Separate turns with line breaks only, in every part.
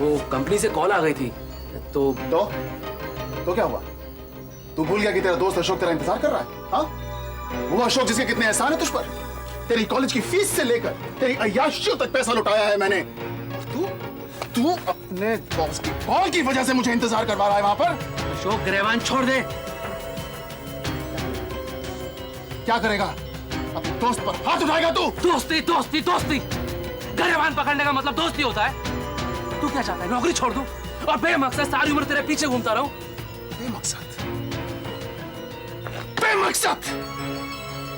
वो कंपनी से कॉल आ गई थी तो
क्या हुआ? तू भूल गया कि तेरा दोस्त अशोक तेरा इंतजार कर रहा है? हाँ, वो अशोक जिसके कितने एहसान है तुझ पर। तेरी कॉलेज की फीस से लेकर तेरी अय्याशियों तक पैसा लुटाया है मैंने। तू अपने बॉस की कॉल की वजह से मुझे इंतजार करवा रहा है वहां पर।
अशोक गिरेवान छोड़ दे।
क्या करेगा? अपने दोस्त पर हाथ उठाएगा तू?
दोस्ती दोस्ती दोस्ती, गिरेवान पकड़ने का मतलब दोस्ती होता है। तू क्या चाहता है, नौकरी छोड़ दूं और बेमकसद सारी उम्र तेरे पीछे घूमता रहूं?
बेमकसद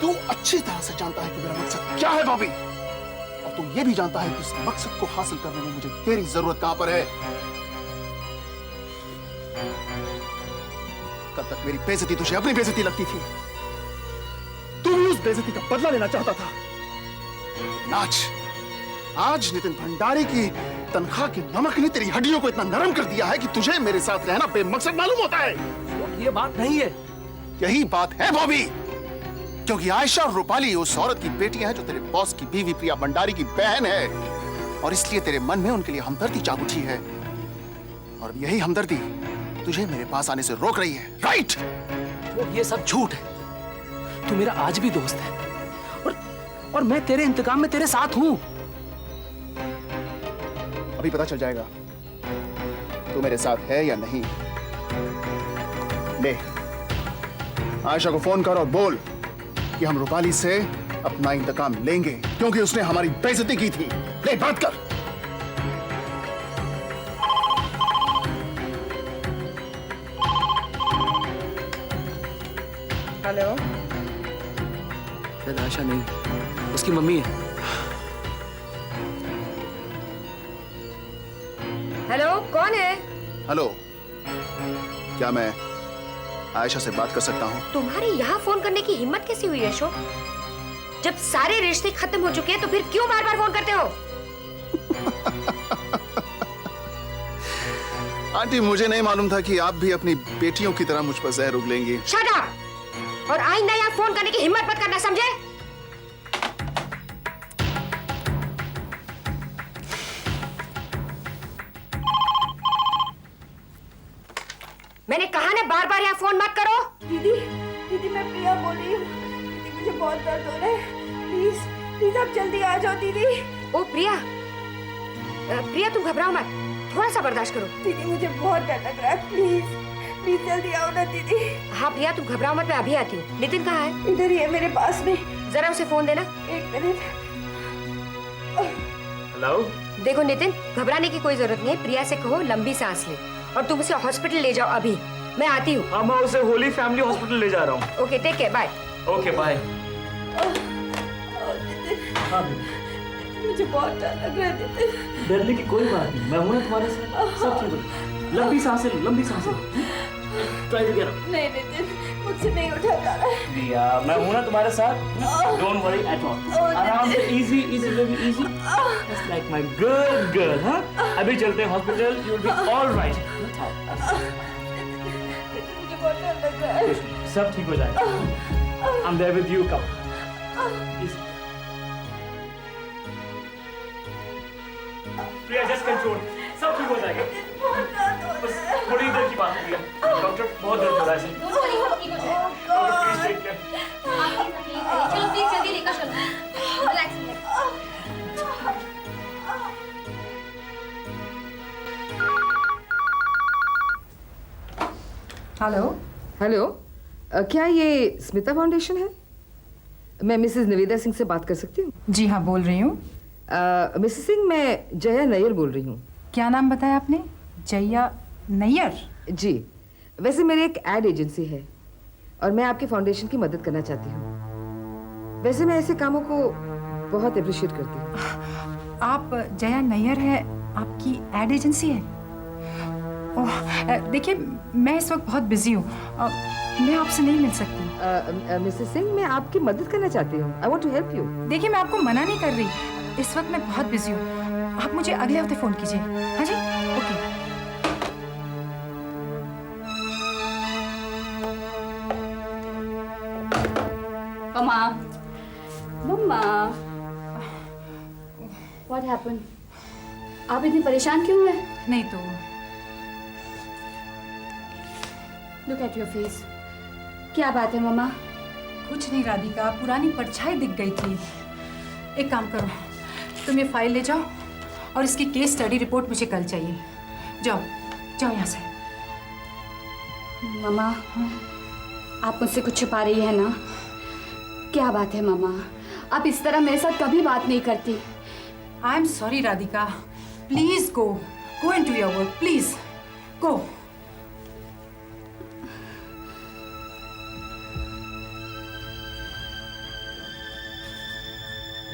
तू अच्छी तरह से जानता है कि मेरा मकसद क्या है बॉबी, और तू ये भी जानता है कि उस मकसद को हासिल करने में मुझे तेरी जरूरत कहां पर है। कल तक मेरी बेइज्जती तुझे अपनी बेइज्जती लगती थी, तू भी उस बेइज्जती का बदला लेना चाहता था। आज नितिन भंडारी की तनख्वाह के नमक ने तेरी हड्डियों को इतना नरम कर दिया है कि तुझे मेरे साथ रहना बेमकसद मालूम होता है।
ये बात नहीं है।
यही बात है बॉबी, क्योंकि आयशा और रूपाली उस औरत की बेटियां हैं जो तेरे बॉस की बीवी प्रिया भंडारी की बहन है, और इसलिए तेरे मन में उनके लिए हमदर्दी जाग उठी है, और यही हमदर्दी तुझे मेरे पास आने से रोक रही है। राइट?
ये सब झूठ है। तू मेरा आज भी दोस्त है और मैं तेरे इंतकाम में तेरे साथ हूं।
अभी पता चल जाएगा तू मेरे साथ है या नहीं। ले, आयशा को फोन कर और बोल कि हम रूपाली से अपना इंतकाम लेंगे, क्योंकि उसने हमारी बेइज्जती की थी। ले, बात कर।
हेलो।
शायद आयशा नहीं, उसकी मम्मी है।
हेलो, कौन है?
हेलो, क्या मैं आयशा से बात कर सकता हूँ?
तुम्हारी यहाँ फोन करने की हिम्मत कैसी हुई अशोक? जब सारे रिश्ते खत्म हो चुके हैं तो फिर क्यों बार बार फोन करते हो?
आंटी, मुझे नहीं मालूम था कि आप भी अपनी बेटियों की तरह मुझ पर जहर उगलेंगी।
Shut up! और आइंदा यहाँ फोन करने की हिम्मत मत करना, समझे? मैंने कहा ना, बार बार यहाँ फोन मत करो।
दीदी मैं प्रिया बोल रही हूँ। दीदी मुझे बहुत दर्द हो रहा है, प्लीज आप जल्दी आ जाओ दीदी।
ओ प्रिया, प्रिया तुम घबराओ मत, थोड़ा सा बर्दाश्त करो।
दीदी मुझे बहुत डर लग रहा है, प्लीज जल्दी आओ ना दीदी।
हाँ प्रिया तुम घबराओ मत, मैं अभी आती हूँ। नितिन कहाँ है?
इधर ही है मेरे पास में।
जरा उसे फोन देना।
एक मिनट।
हेलो।
देखो नितिन, घबराने की कोई जरूरत नहीं है। प्रिया से कहो लंबी सांस ले और तुम उसे हॉस्पिटल ले जाओ अभी। मैं आती हूँ।
हाँ, मैं उसे होली फैमिली हॉस्पिटल ले जा रहा हूँ।
Okay, take care, bye.
Okay, bye.
मुझे बहुत डर लग रहा है नितिन।
डरने की कोई बात नहीं, मैं हूं ना तुम्हारे साथ। सब ठीक होगा। लंबी सांसें लो, लंबी सांसें लो। Try to get up.
नहीं नितिन, मुझसे नहीं उठा जा रहा है।
प्रिया, मैं हूं ना तुम्हारे साथ। Don't worry at all. आराम से, easy easy baby, easy, just like my good girl. हाँ, अभी चलते हैं hospital, you will be all right.
मुझे बहुत डर लग रहा है।
सब ठीक हो जाएगा। I am there with you, calm. Priya, just control, सब ठीक हो जाएगा। बस थोड़ी देर की बात है प्रिया। डॉक्टर बहुत दर्द हो रहा है। Please take care.
चलो प्लीज जल्दी लेकर चलो। रिलैक्स।
हेलो। हेलो, क्या ये स्मिता फाउंडेशन है? मैं मिसेस निवेदा सिंह से बात कर सकती हूँ?
जी हाँ, बोल रही हूँ।
मिसेस सिंह, मैं जया नैयर बोल रही हूँ।
क्या नाम बताया आपने? जया नैयर?
जी, वैसे मेरी एक एड एजेंसी है और मैं आपके फाउंडेशन की मदद करना चाहती हूँ। वैसे मैं ऐसे कामों को बहुत अप्रिशिएट करती हूँ।
आप जया नैयर है, आपकी एड एजेंसी है? ओह, देखिए मैं इस वक्त बहुत बिजी हूँ, मैं आपसे नहीं मिल सकती।
मिसेस सिंह, मैं आपकी मदद करना चाहती हूँ। I want to help you.
देखिए मैं आपको मना नहीं कर रही, इस वक्त मैं बहुत बिजी हूँ। आप मुझे अगले हफ्ते फोन कीजिए। हाँ जी, ओके।
मम्मा, मम्मा, व्हाट हैपेंड? आप इतनी परेशान क्यों हैं?
नहीं तो
लुक एट योर फेस। क्या बात है मम्मा?
कुछ नहीं राधिका, पुरानी परछाई दिख गई थी। एक काम करो, तुम ये फाइल ले जाओ और इसकी केस स्टडी रिपोर्ट मुझे कल चाहिए। जाओ जाओ यहाँ से।
मम्मा, आप मुझसे कुछ छुपा रही है ना? क्या बात है मम्मा? आप इस तरह मेरे साथ कभी बात नहीं करती।
I am sorry Radhika, please go into your work, please go.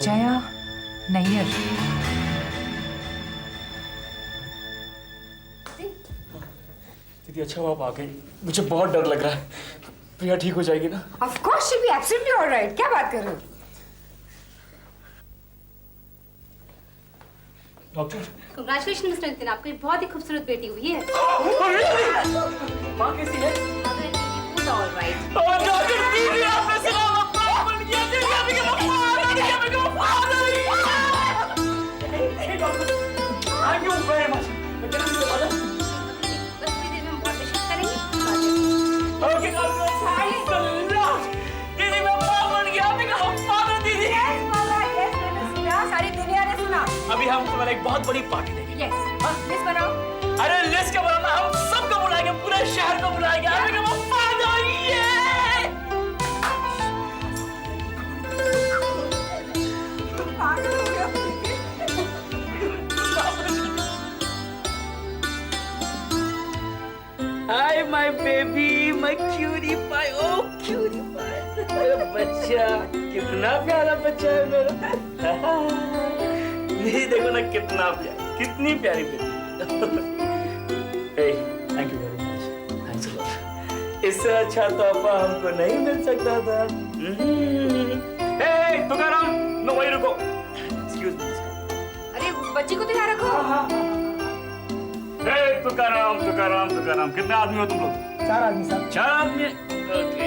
Jaya Nayar.
दीदी अच्छा हुआ आप आ गई, मुझे बहुत डर लग रहा है। प्रिया ठीक हो जाएगी ना?
Of course she be absolutely alright. क्या बात कर रहे हो?
डॉक्टर
कंग्रेचुलेशन मिस्टर नितिन, आपकी बहुत ही खूबसूरत बेटी हुई है।
माँ कैसी है?
All right.
डॉक्टर दीदी आपने सुना बन गया, दीदी आपके थैंक यू वेरी मच।
बस थोड़ी देर में हम बहुत डिस्कस करेंगे।
Okay doctor, thanks a lot. दीदी मैं मां बन गया, आपने कहा फादर दीदी।
सारी दुनिया ने सुना।
अभी हम तुम्हें एक बहुत बड़ी पार्टी देंगे।
यस, लिस्ट बनाओ।
अरे लिस्ट क्या बनाना, हम सबको बुलाएंगे, पूरे शहर को बुलाएंगे। आपने कहा फादर ये Hi, my baby, my cutie pie, oh cutie pie, मेरा बच्चा, कितना प्यारा बच्चा है मेरा। ये देखो ना कितना प्यारा, कितनी प्यारी बेटी। Hey, thank you very much, thanks a lot. इससे अच्छा तोहफा हमको नहीं मिल सकता था। Hey, तुकाराम, नो वहीं रुको। Excuse me.
अरे उस बच्ची को तो यहाँ रखो।
तुकाराम तुकाराम तुकाराम, कितने आदमी हो तुम लोग?
4 आदमी साहब।
4 आदमी? ओके,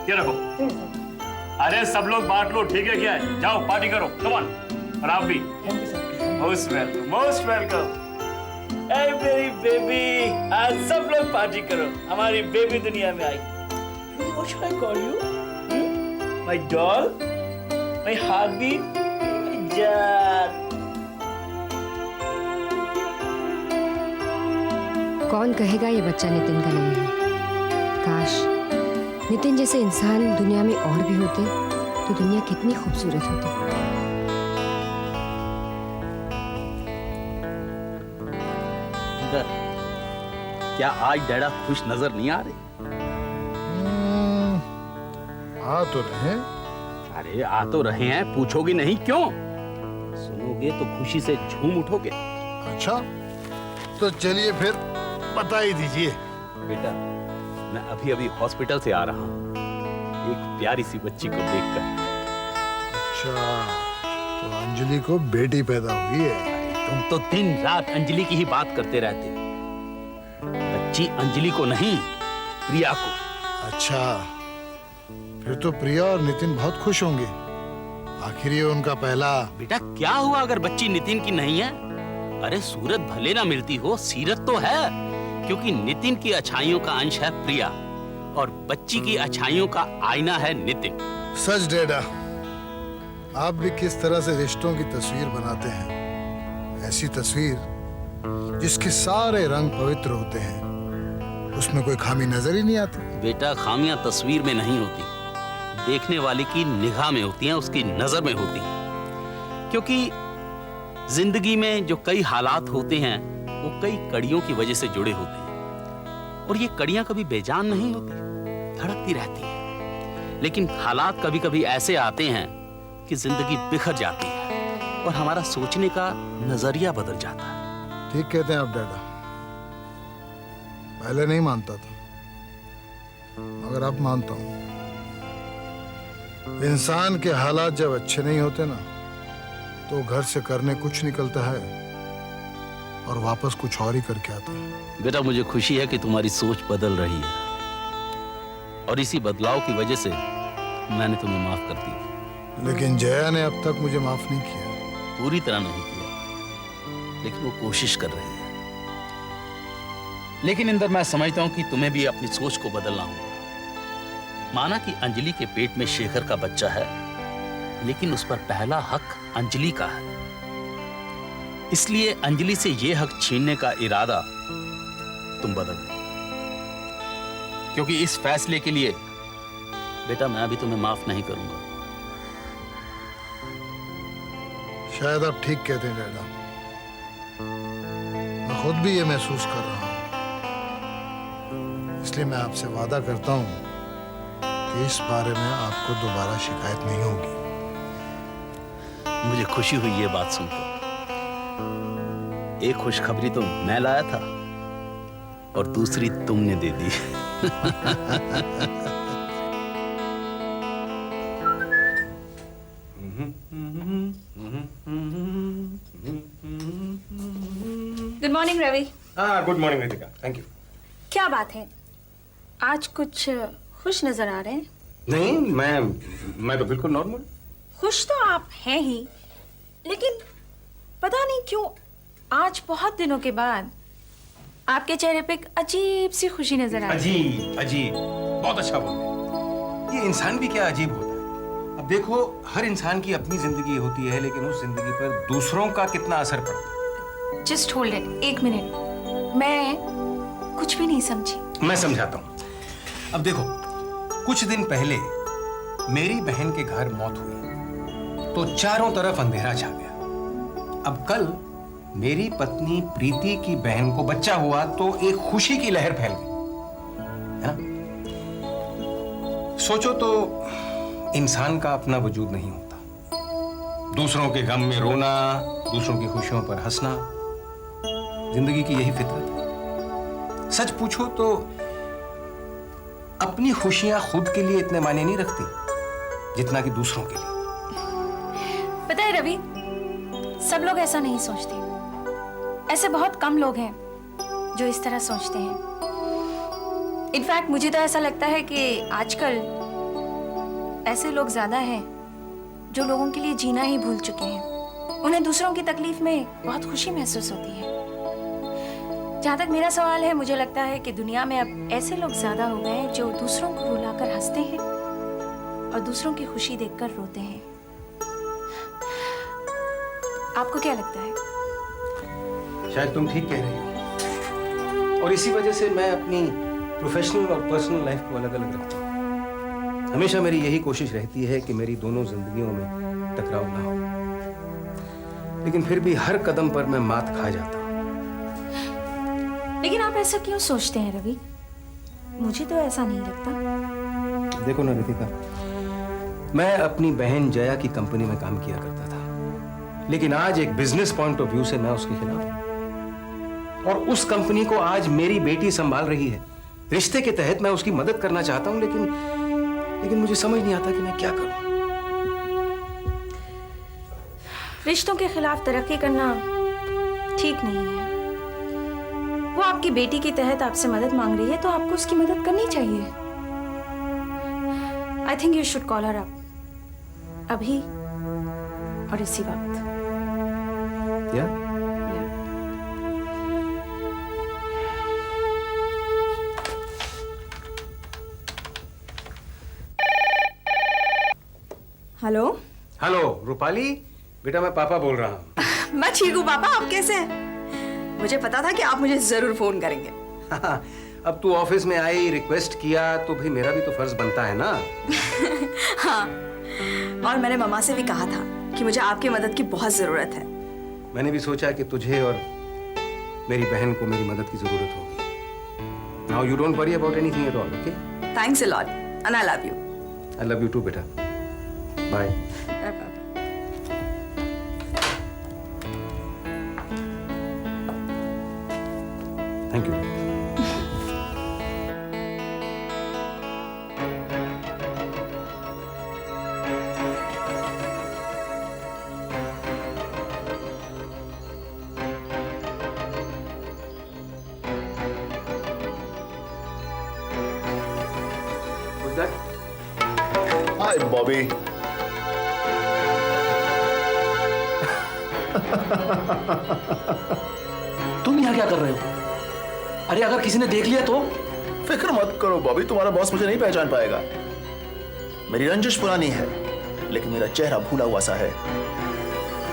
ये रखो। अरे सब लोग बांट लो, ठीक है क्या है? जाओ पार्टी करो, कम ऑन। और आप भी।
Thank you sir.
Most welcome, most welcome. ए मेरी बेबी, आज सब लोग पार्टी करो, हमारी बेबी दुनिया में आई। What should I call you? My doll? My heartbeat? My जान।
कौन कहेगा ये बच्चा नितिन का नहीं है? काश नितिन जैसे इंसान दुनिया में और भी होते तो दुनिया कितनी खूबसूरत होती।
क्या आज डैडा खुश नजर नहीं आ रहे?
आ तो रहे।
अरे आ तो रहे हैं, पूछोगे नहीं क्यों? सुनोगे तो खुशी से झूम उठोगे।
अच्छा तो चलिए फिर बता ही दीजिए।
बेटा मैं अभी अभी हॉस्पिटल से आ रहा हूँ, एक प्यारी सी बच्ची को देखकर।
अच्छा तो अंजलि को बेटी पैदा हुई है?
तुम तो दिन रात अंजलि की ही बात करते रहते, बच्ची अंजलि को नहीं प्रिया को।
अच्छा फिर तो प्रिया और नितिन बहुत खुश होंगे, आखिर ये उनका पहला।
बेटा क्या हुआ अगर बच्ची नितिन की नहीं है? अरे सूरत भले ना मिलती हो, सीरत तो है, क्योंकि नितिन की अच्छाइयों का अंश है प्रिया और बच्ची की अच्छाइयों का आईना है नितिन।
सच डैडा, आप भी किस तरह से रिश्तों की तस्वीर बनाते हैं, ऐसी तस्वीर जिसके सारे रंग पवित्र होते हैं, उसमें कोई खामी नजर ही नहीं आती।
बेटा खामियां तस्वीर में नहीं होती, देखने वाले की निगाह में होती हैं, उसकी नजर में होती हैं। क्योंकि जिंदगी में जो कई हालात होते हैं वो कई कड़ियों की वजह से जुड़े होते हैं और ये कड़ियां कभी बेजान नहीं होती, धड़कती रहती है। लेकिन हालात कभी कभी ऐसे आते हैं कि जिंदगी बिखर जाती है और हमारा सोचने का नजरिया बदल जाता है।
ठीक कहते हैं आप डैडा, पहले नहीं मानता था मगर अब मानता हूं। इंसान के हालात जब अच्छे नहीं होते ना तो घर से करने कुछ निकलता है और वापस कुछ और ही करके आता है।
बेटा मुझे खुशी है कि तुम्हारी सोच बदल रही है और इसी बदलाव की वजह से मैंने तुम्हें माफ कर दिया।
लेकिन जया ने अब तक मुझे माफ नहीं किया।
पूरी तरह नहीं किया, लेकिन वो कोशिश कर रहे हैं। लेकिन इंदर, मैं समझता हूं कि तुम्हें भी अपनी सोच को बदलना होगा। माना कि अंजलि के पेट में शेखर का बच्चा है, लेकिन उस पर पहला हक अंजलि का है। इसलिए अंजलि से यह हक छीनने का इरादा तुम बदल दो, क्योंकि इस फैसले के लिए बेटा मैं अभी तुम्हें माफ नहीं करूंगा।
शायद आप ठीक कहते हैं डैडा। मैं खुद भी ये महसूस कर रहा हूं, इसलिए मैं आपसे वादा करता हूं कि इस बारे में आपको दोबारा शिकायत नहीं होगी।
मुझे खुशी हुई ये बात सुनकर। एक खुशखबरी तो मैं लाया था और दूसरी तुमने दे दी।
Good morning Ravi.
हाँ, good morning Ritika, thank you.
क्या बात है, आज कुछ खुश नजर आ रहे हैं?
नहीं, मैं तो बिल्कुल नॉर्मल।
खुश तो आप हैं ही, लेकिन पता नहीं क्यों आज बहुत दिनों के बाद आपके चेहरे पे एक अजीब सी खुशी नजर आ रही है।
अजीब अजीब, बहुत अच्छा बोल। ये इंसान भी क्या अजीब होता है। अब देखो, हर इंसान की अपनी जिंदगी होती है, लेकिन उस जिंदगी पर दूसरों का कितना असर पड़ता है।
जस्ट होल्ड इट, एक मिनट, मैं कुछ भी नहीं समझी।
मैं समझाता हूँ। अब देखो, कुछ दिन पहले मेरी बहन के घर मौत हुई तो चारों तरफ अंधेरा छा गया। अब कल मेरी पत्नी प्रीति की बहन को बच्चा हुआ तो एक खुशी की लहर फैल गई, है ना? सोचो तो, इंसान का अपना वजूद नहीं होता। दूसरों के गम में रोना, दूसरों की खुशियों पर हंसना, जिंदगी की यही फितरत है। सच पूछो तो अपनी खुशियां खुद के लिए इतने मायने नहीं रखती जितना कि दूसरों के लिए।
पता है रवि, सब लोग ऐसा नहीं सोचते। ऐसे बहुत कम लोग हैं जो इस तरह सोचते हैं। इनफैक्ट मुझे तो ऐसा लगता है कि आजकल ऐसे लोग ज्यादा हैं जो लोगों के लिए जीना ही भूल चुके हैं। उन्हें दूसरों की तकलीफ में बहुत खुशी महसूस होती है। जहाँ तक मेरा सवाल है, मुझे लगता है कि दुनिया में अब ऐसे लोग ज्यादा हो गए हैं जो दूसरों को रुलाकर हंसते हैं और दूसरों की खुशी देखकर रोते हैं। आपको क्या लगता है?
शायद तुम ठीक कह रही हो, और इसी वजह से मैं अपनी प्रोफेशनल और पर्सनल लाइफ को अलग अलग रखता हूँ। हमेशा मेरी यही कोशिश रहती है कि मेरी दोनों जिंदगियों में टकराव ना हो, लेकिन फिर भी हर कदम पर मैं मात खा जाता हूँ।
लेकिन आप ऐसा क्यों सोचते हैं रवि? मुझे तो ऐसा नहीं लगता।
देखो ना रितिका, मैं अपनी बहन जया की कंपनी में काम किया करता था, लेकिन आज एक बिजनेस पॉइंट ऑफ व्यू से मैं उसके खिलाफ हूं। और उस कंपनी को आज मेरी बेटी संभाल रही है। रिश्ते के तहत मैं उसकी मदद करना चाहता हूं, लेकिन मुझे समझ नहीं आता कि मैं क्या करूं।
रिश्तों के खिलाफ तरक्की करना ठीक नहीं है। वो आपकी बेटी के तहत आपसे मदद मांग रही है तो आपको उसकी मदद करनी चाहिए। I think you should call her up अभी और इसी वक्त।
या?
हेलो।
हेलो रूपाली, बेटा मैं पापा बोल रहा हूँ।
मैं ठीक हूँ पापा, आप कैसे हैं? मुझे पता था कि आप मुझे जरूर फोन करेंगे।
अब तू ऑफिस में आई, रिक्वेस्ट किया, तो भाई मेरा भी तो फर्ज बनता है ना।
हाँ, और मैंने मम्मा से भी कहा था कि मुझे आपकी मदद की बहुत जरूरत है।
मैंने भी सोचा कि तुझे और मेरी बहन को मेरी मदद की जरूरत होगी। Now you don't worry about anything at all, okay?
Thanks a lot and I love you.
I love you too बेटा। Bye. Thank you.
Hi Bobby.
तुम यहाँ क्या कर रहे हो? अरे अगर किसी ने देख लिया तो?
फिक्र मत करो बॉबी, तुम्हारा बॉस मुझे नहीं पहचान पाएगा। मेरी रंजिश पुरानी है, लेकिन मेरा चेहरा भूला हुआ सा है।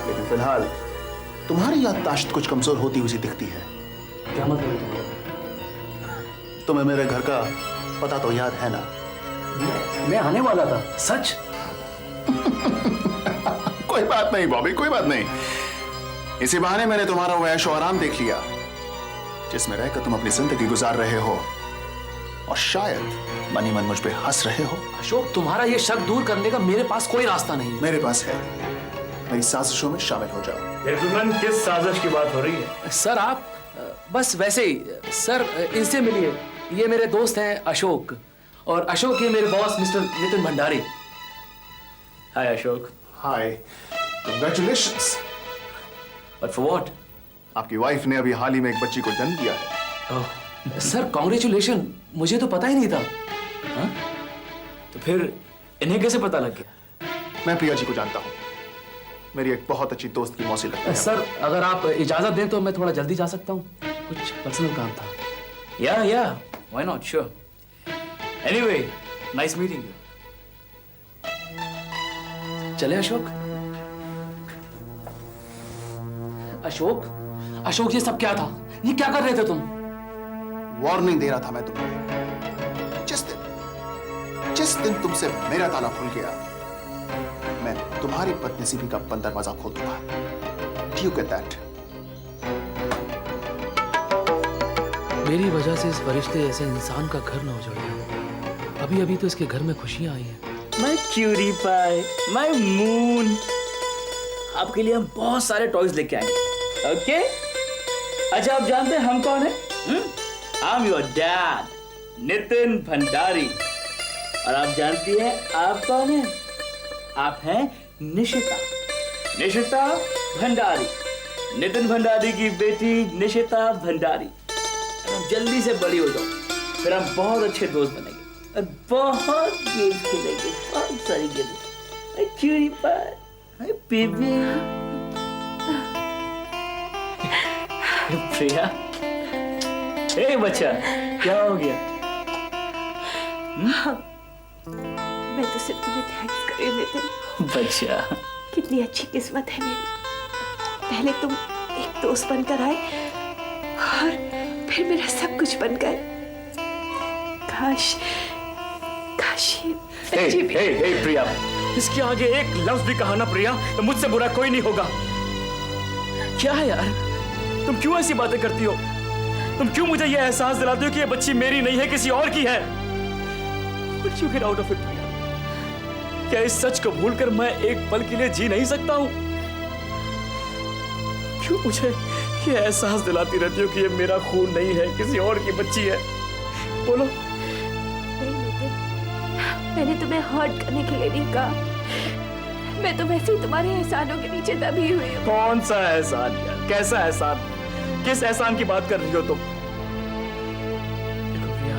लेकिन फिलहाल तुम्हारी याददाश्त कुछ कमजोर होती हुई सी दिखती है।
क्या मतलब है?
तुम्हें मेरे घर का पता तो याद है ना?
मैं आने वाला था, सच।
कोई बात नहीं बॉबी, कोई बात नहीं। इसी बहाने मैंने तुम्हारा वो ऐशो आराम देख लिया जिसमें रहकर तुम अपनी जिंदगी गुजार रहे हो, और शायद मनी मन मुझ पे हंस रहे हो।
अशोक, तुम्हारा ये शक दूर करने का मेरे पास कोई रास्ता नहीं है।
मेरे पास है। मेरी साजिशों में शामिल हो जाओ।
जेंटलमैन, किस साजिश की बात हो रही है?
सर आप बस वैसे ही। सर इनसे मिलिए, ये मेरे दोस्त हैं अशोक, और अशोक ये मेरे boss mister Nitin Bhandari.
Hi Ashok.
Hi, congratulations.
But for what?
आपकी वाइफ ने अभी हाल ही में एक बच्ची को जन्म दिया है।
सर कांग्रेचुलेशन, मुझे तो पता ही नहीं था।
हाँ? तो फिर इन्हें कैसे पता लग गया?
मैं प्रिया जी को जानता हूँ, मेरी एक बहुत अच्छी दोस्त की मौसी लगती है।
सर अगर आप इजाजत दें तो मैं थोड़ा जल्दी जा सकता हूँ, कुछ पर्सनल काम था।
या why not, sure. Anyway, nice meeting you.
चले अशोक। अशोक, अशोक ये सब क्या था? ये क्या कर रहे थे तुम?
वार्निंग दे रहा था मैं तुम्हें। जिस दिन तुमसे मेरा ताला खुल गया, मैं तुम्हारी बदनसीबी का बंद दरवाजा खोल दूंगा। Do you get that?
मेरी वजह से इस फरिश्ते ऐसे इंसान का घर न उजड़ गया। अभी अभी तो इसके घर में खुशियां आई हैं।
My cutie pie, my moon, आपके लिए हम बहुत सारे टॉयज लेके आएंगे। ओके? अच्छा, आप जानते हैं हम कौन है? I am your dad, Nitin Bhandari. और आप जानती हैं आप कौन हैं? आप हैं निशिता, निशिता भंडारी, नितिन भंडारी की बेटी निशिता भंडारी। अब जल्दी से बड़ी हो जाओ, फिर हम बहुत अच्छे दोस्त बनेंगे और बहुत गेम खेलेंगे, बहुत सारी गेम। क्यूरी पाई, बेबी। प्रिया, हे बच्चा, क्या हो गया?
मैं तो सिर्फ तुम्हें थैंक्स कर रही थी।
बच्चा,
कितनी अच्छी किस्मत है मेरी। पहले तुम एक दोस्त बनकर आए और फिर मेरा सब कुछ बन गए। काश ये बच्चे भी।
हे प्रिया, इसके आगे एक लफ्ज भी कहा ना प्रिया तो मुझसे बुरा कोई नहीं होगा। क्या है यार, तुम क्यों ऐसी बातें करती हो? तुम क्यों मुझे यह एहसास दिलाती हो कि यह बच्ची मेरी नहीं है, किसी और की है? But you get out of it, प्रिया। क्या इस सच को भूलकर मैं एक पल के लिए जी नहीं सकता हूं? क्यों मुझे यह एहसास दिलाती रहती हो कि यह मेरा खून नहीं है, किसी और की बच्ची है? बोलो।
नहीं नितिन, मैंने तुम्हें हर्ट करने के लिए नहीं कहा। मैं तो वैसे ही तुम्हारे एहसानों के नीचे दबी हुई हूँ।
कौन सा एहसान यार? कैसा एहसान? किस एहसान की बात कर रही हो तुम? देखो प्रिया,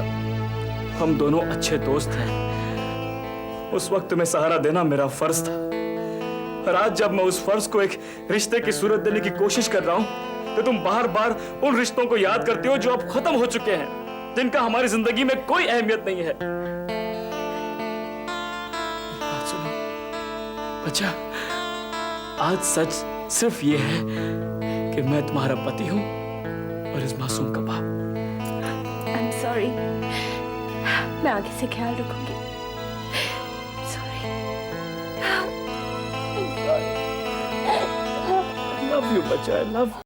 हम दोनों अच्छे दोस्त हैं। उस वक्त तुम्हें सहारा देना मेरा फर्ज था, और आज जब मैं उस फर्ज को एक रिश्ते की सूरत देने की कोशिश कर रहा हूं तो तुम बार बार उन रिश्तों को याद करते हो जो अब खत्म हो चुके हैं, जिनका हमारी जिंदगी में कोई अहमियत नहीं है। बात सुनो बच्चा, आज सच सिर्फ ये है कि मैं तुम्हारा पति हूं और इस मासूम का बाप।
आई एम सॉरी, मैं आगे से ख्याल रखूंगी।
I love you, बच्चा, I love you.